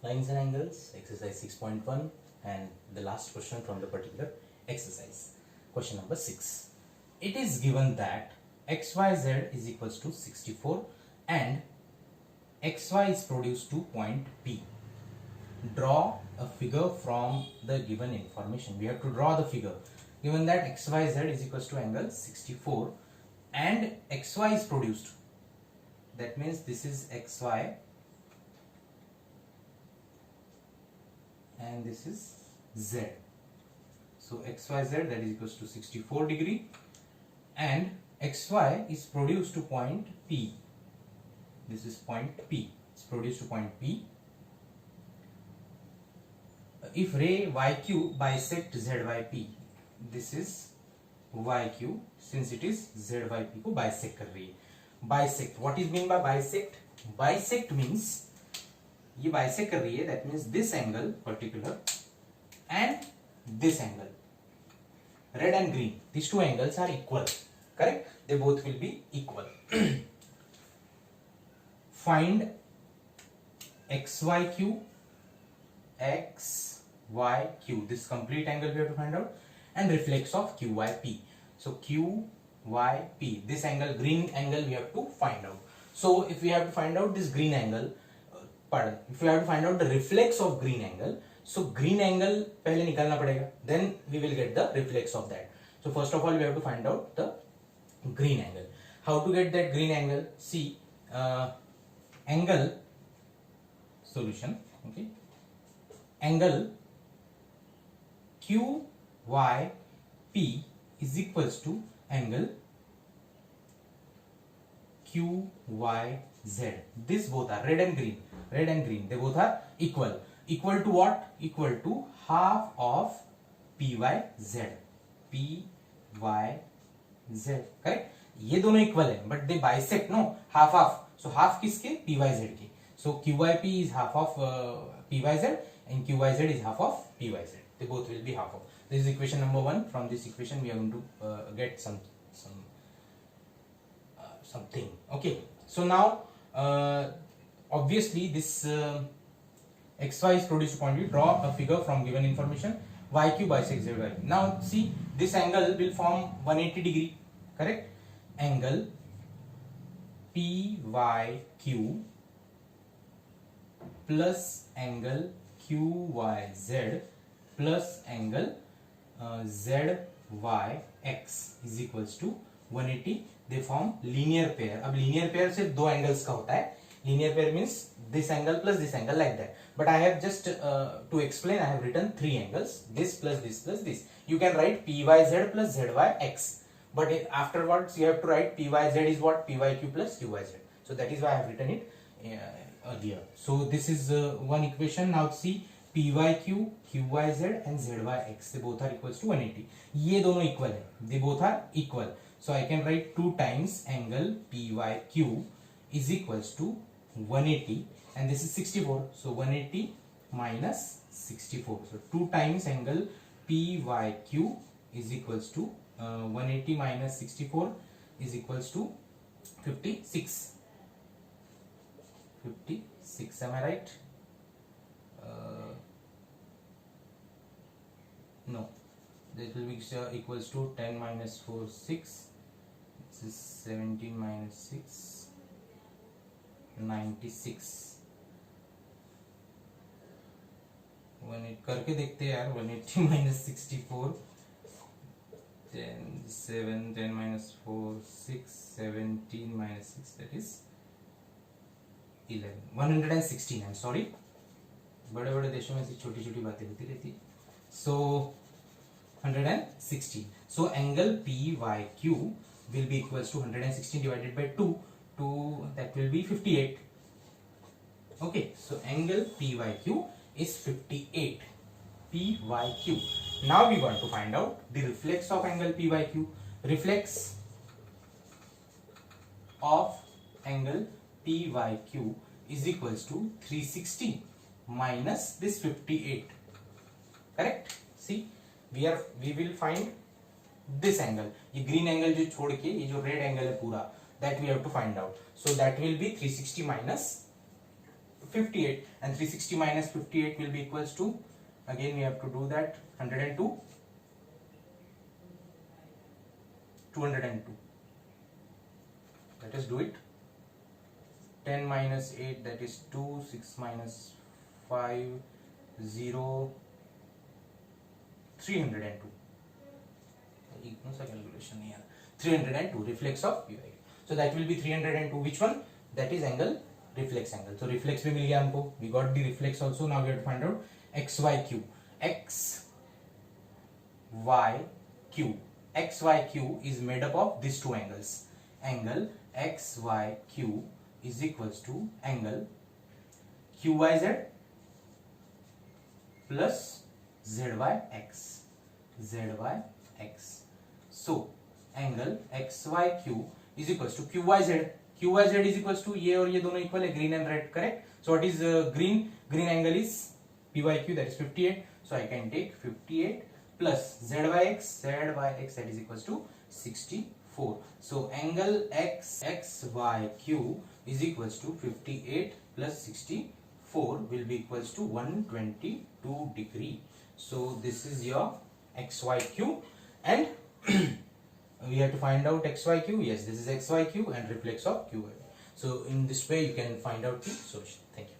Lines and angles, exercise 6.1, and the last question from the particular exercise. Question number 6. It is given that xyz is equals to 64 and xy is produced to point P. Draw a figure from the given information. We have to draw the figure. Given that xyz is equals to angle 64 and xy is produced. That means this is xy and this is z. So xyz, that is equals to 64 degree, and xy is produced to point P. This is point P. It's produced to point P. If ray yq bisect zyp, this is yq, since it is zyp को bisect कर रही है. Bisect, what is mean by bisect? Bisect means ये bisect कर रही है, that means this angle particular and this angle, red and green, these two angles are equal, correct? They both will be equal. Find xyq, xyq, this complete angle we have to find out, and reflex of qyp. So qyp, this angle, green angle, we have to find out. So if we have to find out this green angle, if we have to find out the reflex of green angle, so green angle पहले निकालना पड़ेगा, then we will get the reflex of that. So first of all we have to find out the green angle. How to get that green angle? See, angle solution, okay, angle QYP is equals to angle QYZ. This both are red and green, they both are equal. Equal to what? Equal to half of PYZ. PYZ, correct? ये दोनों equal है, but they bisect, no? Half half. So half किसके? PYZ के. So QYP is half of PYZ and QYZ is half of PYZ. They both will be half of. This is equation number 1. From this equation we are going to get something. Okay. So now obviously this xy is produced to point P. Draw a figure from given information. Yq bisects zy. Now see, this angle will form 180 degree, correct? Angle PYQ plus angle QYZ plus angle ZYX is equals to 180. They form linear pair. अब linear pair सिर्फ दो angles का होता है. Linear pair means this angle plus this angle, like that. But I have just to explain, I have written three angles. This plus this plus this. You can write PYZ plus ZYX. But afterwards you have to write PYZ is what? PYQ plus QYZ. So that is why I have written it earlier. So this is one equation. Now see, PYQ, QYZ and ZYX, they both are equals to 180. ये दोनों equal है. They both are equal. So I can write 2 times angle PYQ is equals to 180, and this is 64. So 180 minus 64. So 2 times angle PYQ is equals to 180 minus 64 is equals to 56. 56. Am I right? No. This will be equals to 10 minus 4, 6. This is 17 minus 6, 96. 180 करके देखते हैं यार. 180 minus 64, 10, 7, 10 minus 4, 6, 17 minus 6, that is 11. 116. I'm sorry. बड़े बड़े देशों में ऐसी छोटी छोटी बातें होती रहती. So 116. So angle PYQ will be equals to 116 divided by 2. That will be 58. Okay. So angle PYQ is 58. PYQ. Now we want to find out the reflex of angle PYQ. Reflex of angle PYQ is equals to 360 minus this 58. Correct? See, we will find this angle. ये green angle जो छोड़ के ये जो red angle है पूरा, that we have to find out. So that will be 360 minus 58, and 360 minus 58 will be equals to, again we have to do that, 102, 202. Let us do it. 10 minus 8, that is 2, 6 minus 5, 0, 302. Calculation here. 302 reflex of PY. So that will be 302. Which one? That is angle, reflex angle. So reflex भी मिल गया हमको. We got the reflex also. Now we have to find out XYQ. XYQ. XYQ is made up of these two angles. Angle XYQ is equals to angle QYZ plus ZYX. ZYX. So angle XYQ is equals to QYZ. QYZ is equals to ये और ये दोनों equal है, green and red, correct? So what is green? Green angle is PYQ, that is 58. So I can take 58 plus ZYX that is equals to 64. So angle XYQ is equals to 58 plus 64 will be equals to 122 degree. So this is your XYQ, and we have to find out XYQ. Yes, this is XYQ and reflex of QY. So in this way you can find out the solution. Thank you.